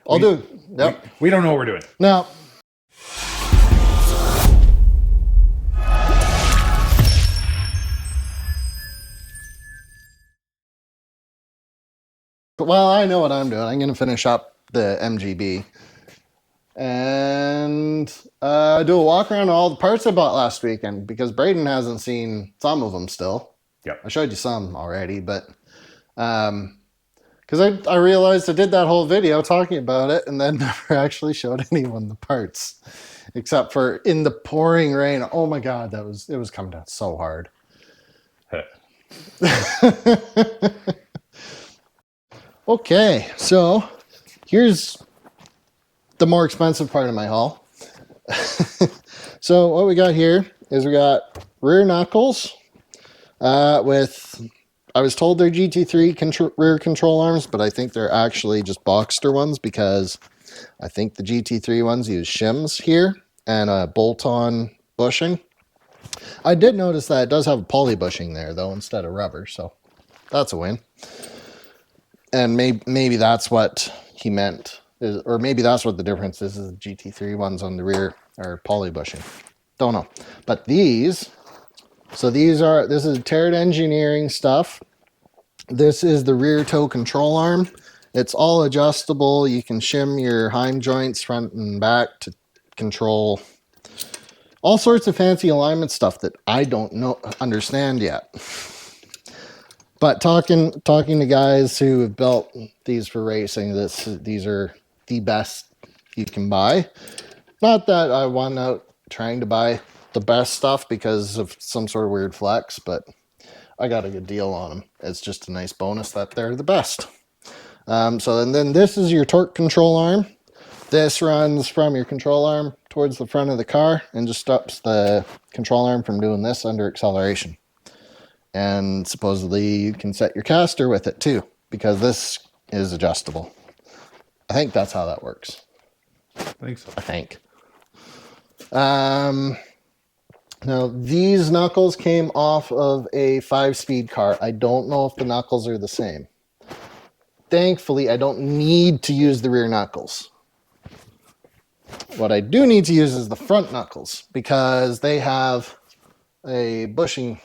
I'll do it. Yep. We don't know what we're doing. Now, well, I know what I'm doing. I'm going to finish up the MGB and do a walk around all the parts I bought last weekend because Braden hasn't seen some of them still. Yep. I showed you some already, but because I realized I did that whole video talking about it and then never actually showed anyone the parts except for in the pouring rain. Oh my God, it was coming down so hard. Okay, so here's the more expensive part of my haul. So what we got here is we got rear knuckles with, I was told they're GT3 rear control arms, but I think they're actually just Boxster ones because I think the GT3 ones use shims here and a bolt-on bushing. I did notice that it does have a poly bushing there though instead of rubber, so that's a win. And maybe that's what he meant, or maybe that's what the difference is the GT3 ones on the rear are poly bushing. Don't know. But these, so this is Tarrant Engineering stuff. This is the rear toe control arm. It's all adjustable. You can shim your Heim joints front and back to control all sorts of fancy alignment stuff that I don't understand yet. But talking to guys who have built these for racing, these are the best you can buy. Not that I went out trying to buy the best stuff because of some sort of weird flex, but I got a good deal on them. It's just a nice bonus that they're the best. So then this is your torque control arm. This runs from your control arm towards the front of the car and just stops the control arm from doing this under acceleration. And supposedly you can set your caster with it too, because this is adjustable. I think that's how that works. I think so. I think. Now these knuckles came off of a 5-speed car. I don't know if the knuckles are the same. Thankfully, I don't need to use the rear knuckles. What I do need to use is the front knuckles because they have a bushing.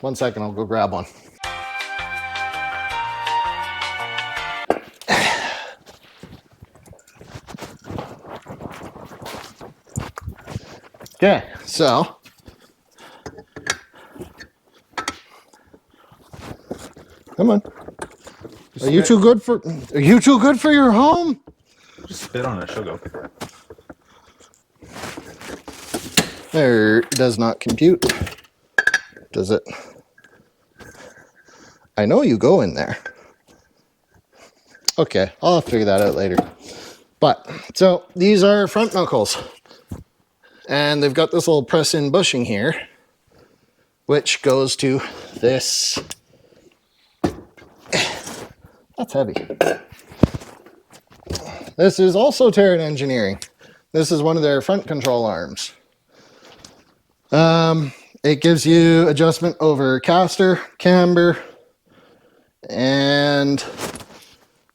1 second, I'll go grab one. Okay, so come on. Are you too good for your home? Just spit on it, she'll go. There does not compute. Does it? I know you go in there. Okay, I'll have to figure that out later. But, so these are front knuckles. And they've got this little press-in bushing here, which goes to this. That's heavy. This is also Tarrant Engineering. This is one of their front control arms. It gives you adjustment over caster, camber, and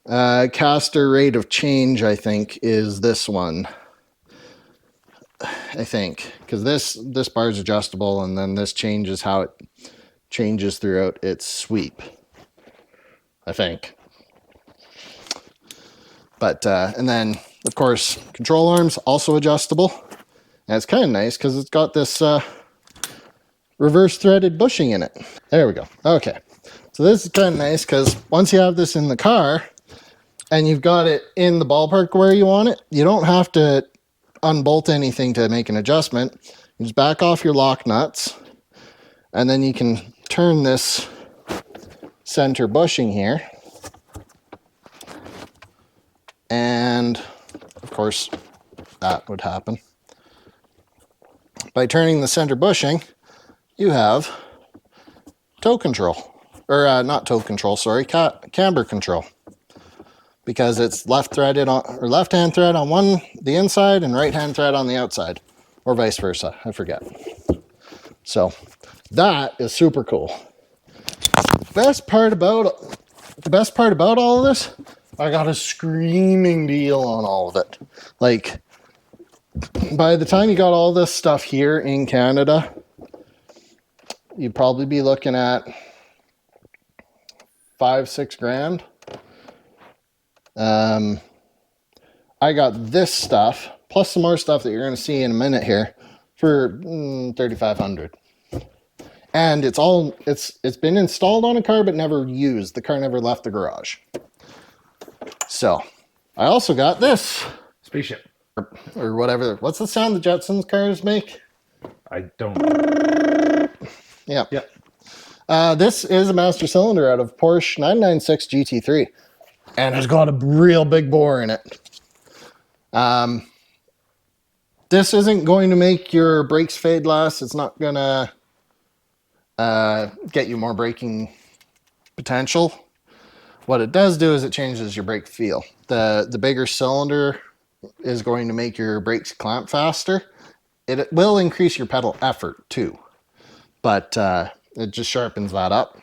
caster rate of change, I think, is this one. I think, because this bar is adjustable, and then this changes how it changes throughout its sweep. I think. But, and then, of course, control arms, also adjustable. And it's kind of nice because it's got this reverse threaded bushing in it. There we go. Okay. So this is kind of nice because once you have this in the car and you've got it in the ballpark where you want it, you don't have to unbolt anything to make an adjustment. You just back off your lock nuts and then you can turn this center bushing here. And of course that would happen. By turning the center bushing, you have toe control, or not toe control, sorry, camber control, because it's left-threaded on, or left-hand thread on the inside and right-hand thread on the outside, or vice versa. I forget. So that is super cool. The best part about all of this I got a screaming deal on all of it. Like, by the time you got all this stuff here in Canada, you'd probably be looking at 5-6 grand. I got this stuff plus some more stuff that you're going to see in a minute here for $3,500. And it's been installed on a car but never used. The car never left the garage. So I also got this Spaceship. or whatever. What's the sound the Jetsons cars make? I don't. Yeah. Yeah. This is a master cylinder out of Porsche 996 GT3 and has got a real big bore in it. This isn't going to make your brakes fade less. It's not going to get you more braking potential. What it does do is it changes your brake feel. The bigger cylinder is going to make your brakes clamp faster. It will increase your pedal effort too, but it just sharpens that up.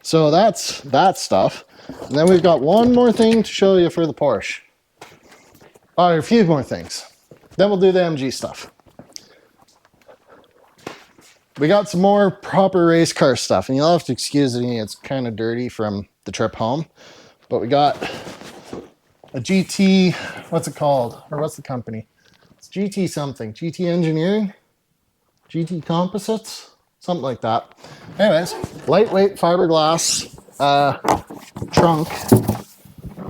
So that's that stuff. And then we've got one more thing to show you for the Porsche. Or a few more things. Then we'll do the MG stuff. We got some more proper race car stuff, and you'll have to excuse me, it's kind of dirty from the trip home. But we got a GT, what's it called? Or what's the company? It's GT something. GT Engineering? GT Composites? Something like that. Anyways, lightweight fiberglass trunk.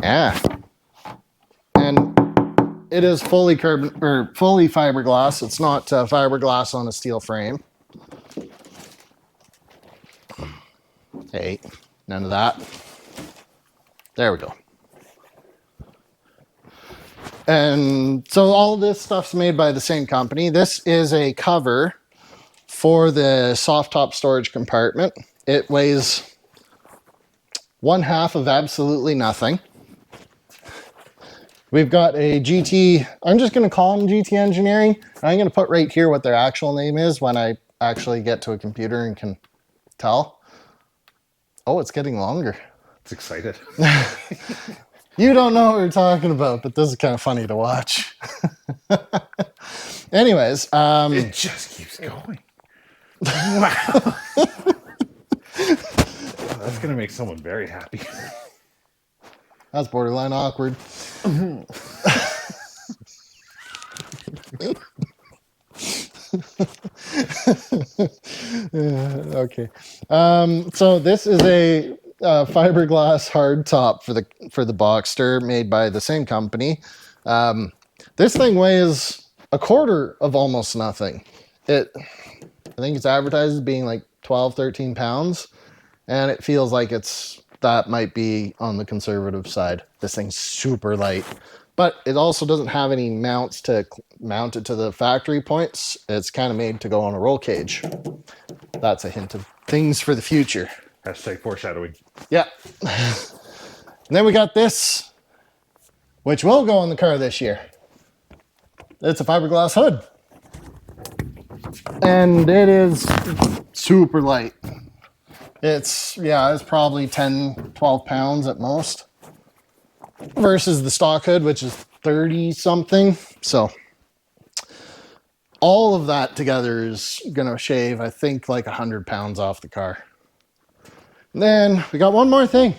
Yeah. And it is fully fully fiberglass. It's not fiberglass on a steel frame. Hey, none of that. There we go. And so all this stuff's made by the same company. This is a cover for the soft top storage compartment. It weighs 1/2 of absolutely nothing. We've got a GT, I'm just going to call them GT Engineering. I'm going to put right here what their actual name is when I actually get to a computer and can tell. Oh, it's getting longer. It's excited. You don't know what we're talking about, but this is kind of funny to watch. Anyways, It just keeps going. Wow. That's going to make someone very happy. that's borderline awkward. Okay. So this is a fiberglass hard top for the Boxster, made by the same company. This thing weighs 1/4 of almost nothing. I think it's advertised as being like 12-13 pounds, and it feels like that might be on the conservative side. This thing's super light, but it also doesn't have any mounts to mount it to the factory points. It's kind of made to go on a roll cage. That's a hint of things for the future. Hashtag foreshadowing. Yeah. And then we got this, which will go in the car this year. It's a fiberglass hood. And it is super light. It's probably 10-12 pounds at most. Versus the stock hood, which is 30 something. So all of that together is gonna shave, I think, like 100 pounds off the car. And then we got one more thing.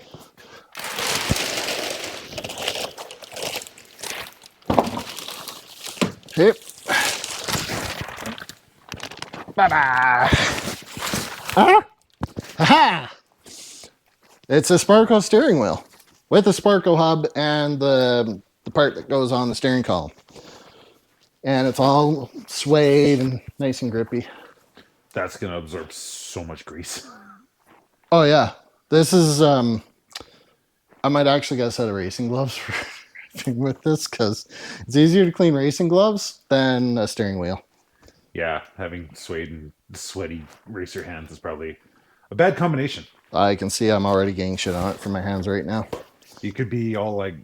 Yep. Bye-bye. Aha! It's a Sparco steering wheel with a Sparco hub and the part that goes on the steering column. And it's all suede and nice and grippy. That's going to absorb so much grease. Oh yeah. This is I might actually get a set of racing gloves for with this, because it's easier to clean racing gloves than a steering wheel. Yeah, having suede and sweaty racer hands is probably a bad combination. I can see I'm already getting shit on it from my hands right now. You could be all like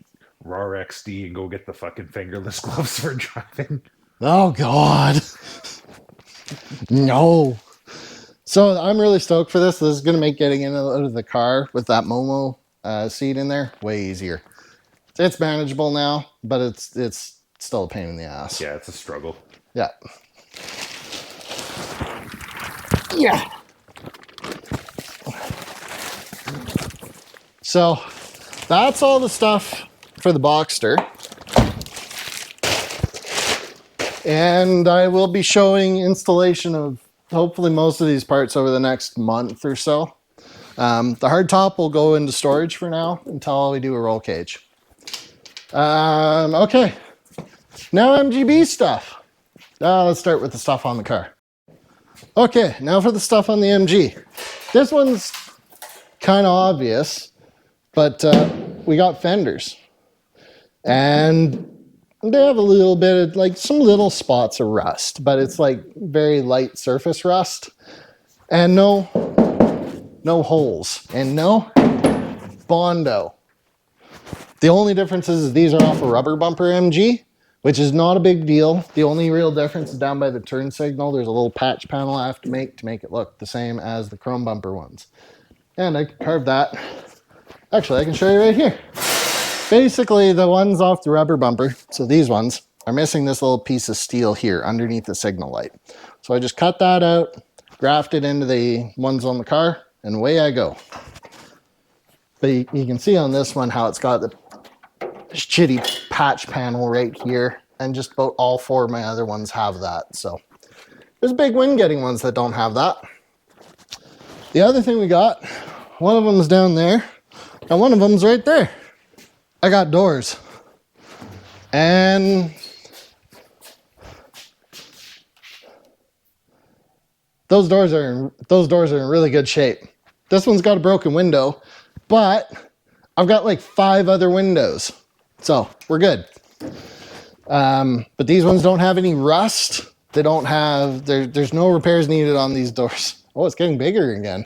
raw XD and go get the fucking fingerless gloves for driving. Oh God. No. So I'm really stoked for this. This is going to make getting in and out of the car with that Momo seat in there way easier. It's manageable now, but it's still a pain in the ass. Yeah, it's a struggle. Yeah. Yeah. So that's all the stuff for the Boxster. And I will be showing installation of hopefully most of these parts over the next month or so. The hardtop will go into storage for now until we do a roll cage. Okay, now MGB stuff. Let's start with the stuff on the car. Okay, now for the stuff on the MG. This one's kind of obvious, but we got fenders. And they have a little bit of, like, some little spots of rust, but it's like very light surface rust. And no holes. And no Bondo. The only difference is these are off a rubber bumper MG, which is not a big deal. The only real difference is down by the turn signal. There's a little patch panel I have to make it look the same as the chrome bumper ones. And I can carve that. Actually, I can show you right here. Basically, the ones off the rubber bumper, so these ones, are missing this little piece of steel here underneath the signal light. So I just cut that out, grafted into the ones on the car, and away I go. But you can see on this one how it's got the shitty patch panel right here, and just about all four of my other ones have that. So there's a big win getting ones that don't have that. The other thing we got, one of them's down there, and one of them's right there. I got doors. And those doors are in really good shape. This one's got a broken window, but I've got like 5 other windows. So we're good. But these ones don't have any rust. They don't have, there's no repairs needed on these doors. Oh, it's getting bigger again.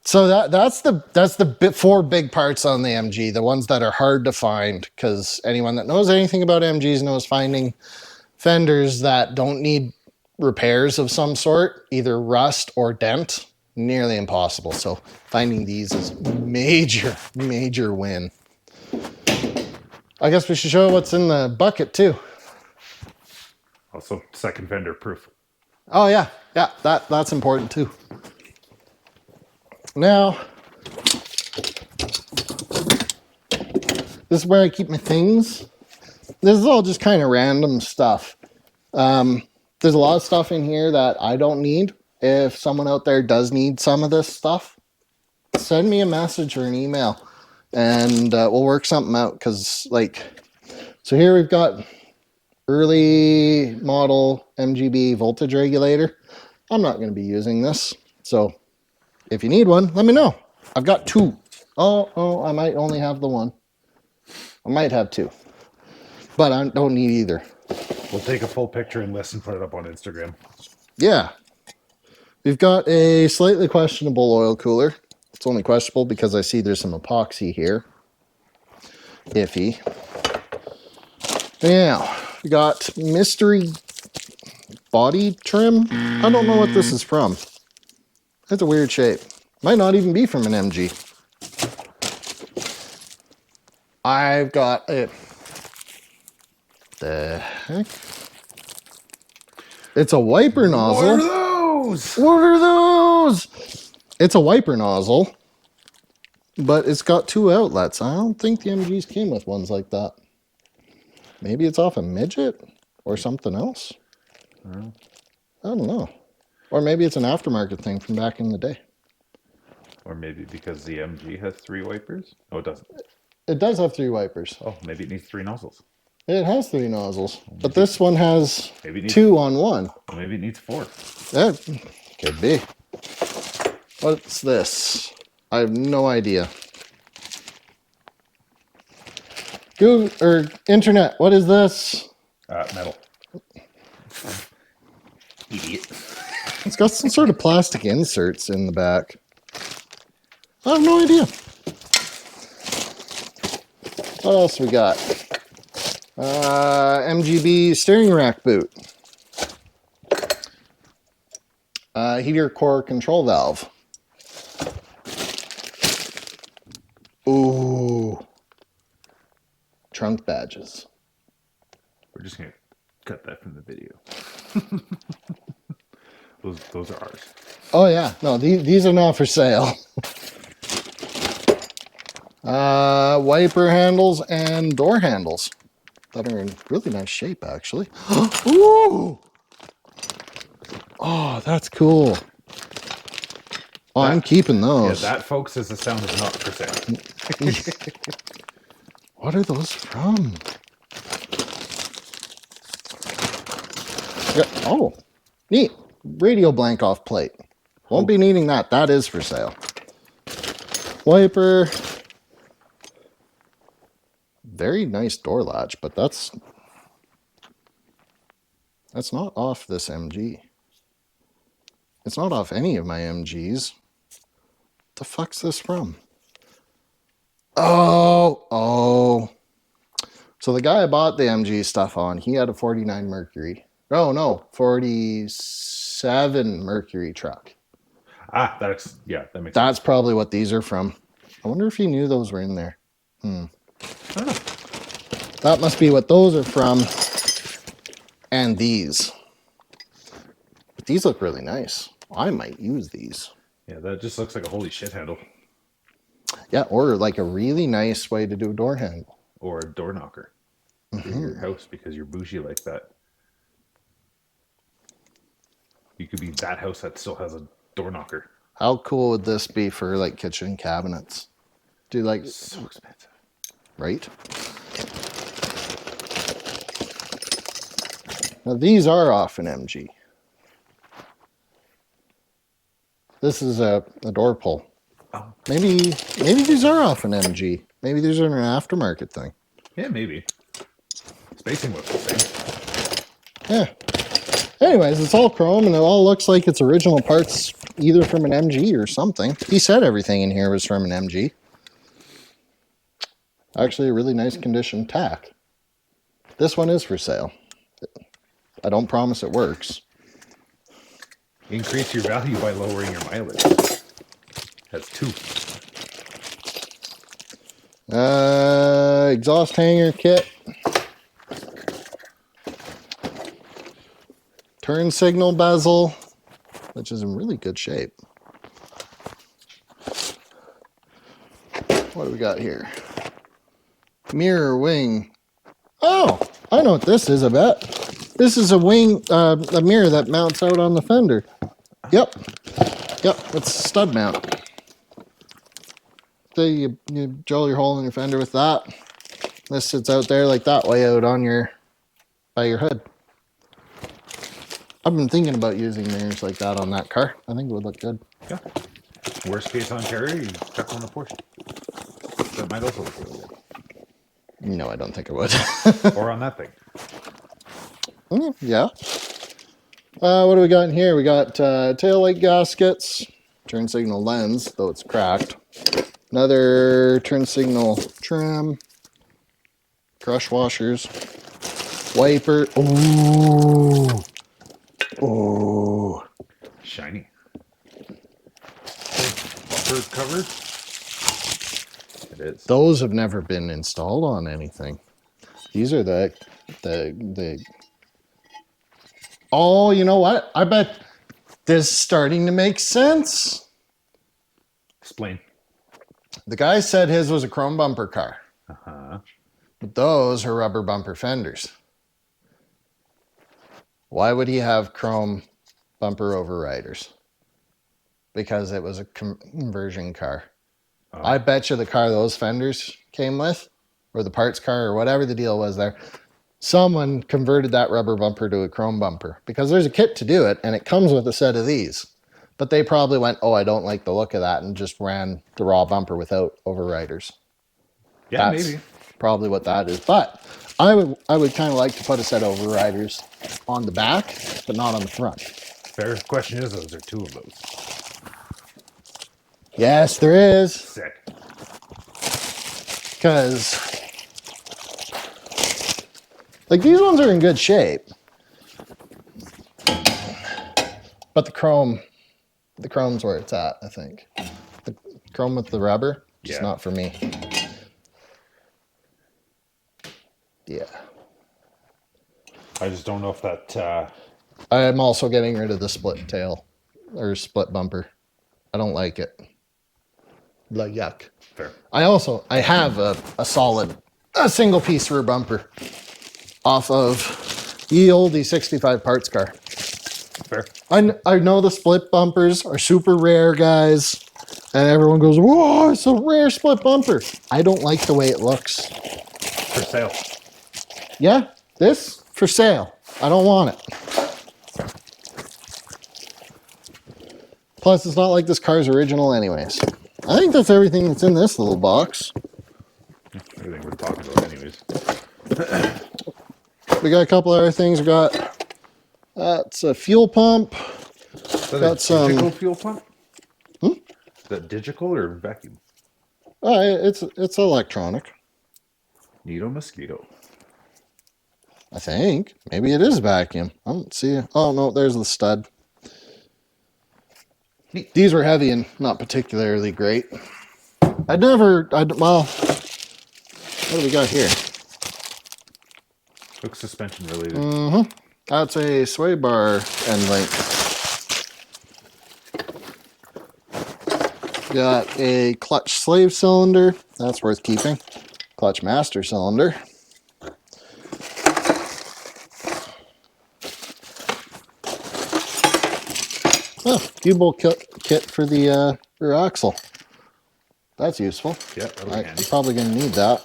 So that's the 4 big parts on the MG, the ones that are hard to find, because anyone that knows anything about MGs knows finding fenders that don't need repairs of some sort, either rust or dent, nearly impossible. So finding these is major win. I guess we should show what's in the bucket too. Also, second fender proof. Oh yeah, that's important too. Now, this is where I keep my things. This is all just kind of random stuff. There's a lot of stuff in here that I don't need. If someone out there does need some of this stuff, send me a message or an email, and we'll work something out. Because, like, so here we've got early model MGB voltage regulator. I'm not going to be using this, so if you need one, let me know. I've got 2. Oh, I might only have the 1. I might have 2, but I don't need either. We'll take a full picture and list and put it up on Instagram. Yeah. We've got a slightly questionable oil cooler. It's only questionable because I see there's some epoxy here. Iffy. Now, we got mystery body trim. I don't know what this is from. It's a weird shape. Might not even be from an MG. I've got it. The heck? It's a wiper nozzle. What are those? What are those? It's a wiper nozzle, but it's got 2 outlets. I don't think the MGs came with ones like that. Maybe it's off a midget or something else. I don't know. Or maybe it's an aftermarket thing from back in the day. Or maybe because the MG has 3 wipers? Oh, it doesn't. It does have 3 wipers. Oh, maybe it needs 3 nozzles. It has 3 nozzles, but this one has Maybe it needs 2 on 1. Maybe it needs 4. That could be. What's this? I have no idea. Google or internet, what is this? Metal. Idiot. It's got some sort of plastic inserts in the back. I have no idea. What else we got? MGB steering rack boot. Heater core control valve. trunk badges. We're just gonna cut that from the video. those are ours. Oh yeah, no, these are not for sale. Wiper handles and door handles that are in really nice shape, actually. Ooh! Oh, that's cool. Oh, I'm keeping Yeah, those. that, folks, is the sound of not for sale. What are those from? Yeah. Oh, neat. Radio blank off plate. Won't be needing that. That is for sale. Wiper. Very nice door latch, but that's not off this MG. It's not off any of my MGs. The fuck's this from? Oh. So the guy I bought the MG stuff on, he had a 49 Mercury. Oh no, 47 Mercury truck. That makes sense. That's probably what these are from. I wonder if he knew those were in there. I don't know. That must be what those are from. And these. But these look really nice. I might use these. Yeah, that just looks like a holy shit handle. Yeah, or like a really nice way to do a door handle. Or a door knocker for your house because you're bougie like that. You could be that house that still has a door knocker. How cool would this be for like kitchen cabinets? Do like So expensive. right? Now these are off an MG. This is a door pull. Oh. Maybe these are off an MG. Maybe these are an aftermarket thing. Yeah, maybe. Spacing looks the same. Yeah. Anyways, it's all chrome and it all looks like it's original parts either from an MG or something. He said everything in here was from an MG. Actually, a really nice condition tack. This one is for sale. I don't promise it works. Increase your value by lowering your mileage. That's 2. Exhaust hanger kit. Turn signal bezel, which is in really good shape. What do we got here? Mirror wing. Oh, I know what this is, I bet. This is a wing, a mirror that mounts out on the fender. Yep, it's a stud mount. So you drill your hole in your fender with that. This sits out there like that way out on by your hood. I've been thinking about using mirrors like that on that car. I think it would look good. Yeah. Worst case on carrier, you chuck on the Porsche. That might also look really good. No, I don't think it would. Or on that thing. Yeah. What do we got in here? We got tail light gaskets, turn signal lens, though it's cracked. Another turn signal trim, crush washers, wiper. Ooh. Shiny. Bumper cover. It is. Those have never been installed on anything. These are the Oh, you know what? I bet this is starting to make sense. Explain. The guy said his was a chrome bumper car. Uh-huh. But those are rubber bumper fenders. Why would he have chrome bumper overriders? Because it was a conversion car. Oh. I bet you the car those fenders came with, or the parts car, or whatever the deal was there, someone converted that rubber bumper to a chrome bumper. Because there's a kit to do it, and it comes with a set of these. But they probably went, oh, I don't like the look of that, and just ran the raw bumper without overriders. Yeah, That's maybe. probably what that is. But I would kind of like to put a set of overriders on the back, but not on the front. Fair question is, those are 2 of those. Yes, there is. Sick. Because, like, these ones are in good shape. But the chrome's where it's at, I think. The chrome with the rubber, just Yeah. not for me. Yeah. I just don't know if that. I'm also getting rid of the split tail or split bumper. I don't like it. Like yuck. Fair. I have a solid, a single piece rear bumper off of the oldie 65 parts car. Fair. I know the split bumpers are super rare, guys. And everyone goes, whoa, it's a rare split bumper. I don't like the way it looks. For sale. Yeah, this for sale. I don't want it. Plus, it's not like this car's original anyways. I think that's everything that's in this little box. Everything we're talking about, anyways. We got a couple other things. We got it's a fuel pump. Is that Got a some- digital fuel pump? Is that digital or vacuum? It's electronic. Neato mosquito. I think maybe it is vacuum. I don't see. Oh no, there's the stud. These were heavy and not particularly great. Well, what do we got here? Looks suspension related. That's a sway bar end link. Got a clutch slave cylinder. That's worth keeping. Clutch master cylinder. Oh, U-bolt kit for the rear axle. That's useful. Yeah, that'll be I'm handy. probably going to need that.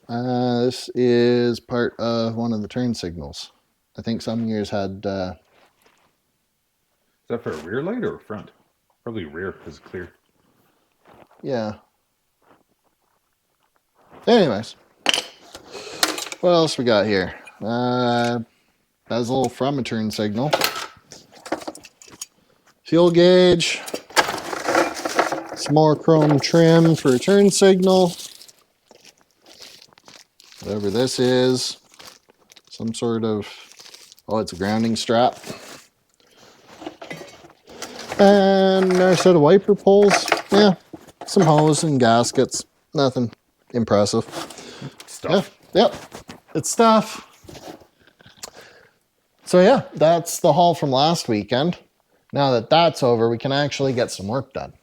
This is part of one of the turn signals. I think some years had... Is that for a rear light or a front? Probably rear because it's clear. Yeah. Anyways. What else we got here? Bezel from a turn signal. Fuel gauge. Some more chrome trim for a turn signal. Whatever this is. Some sort of... Oh, it's a grounding strap. And another set of wiper poles. Yeah. Some hose and gaskets. Nothing impressive. Stuff. Yeah, yep. It's stuff. So yeah, that's the haul from last weekend. Now that that's over, we can actually get some work done.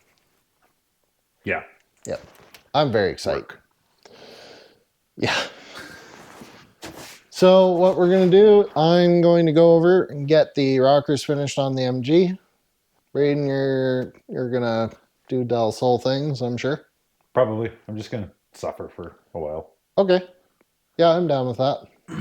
Yeah. Yep. I'm very excited. Work. Yeah. So what we're going to do, I'm going to go over and get the rockers finished on the MG. Braden, you're going to do Del Sol things, I'm sure. Probably. I'm just gonna suffer for a while. Okay. Yeah, I'm down with that.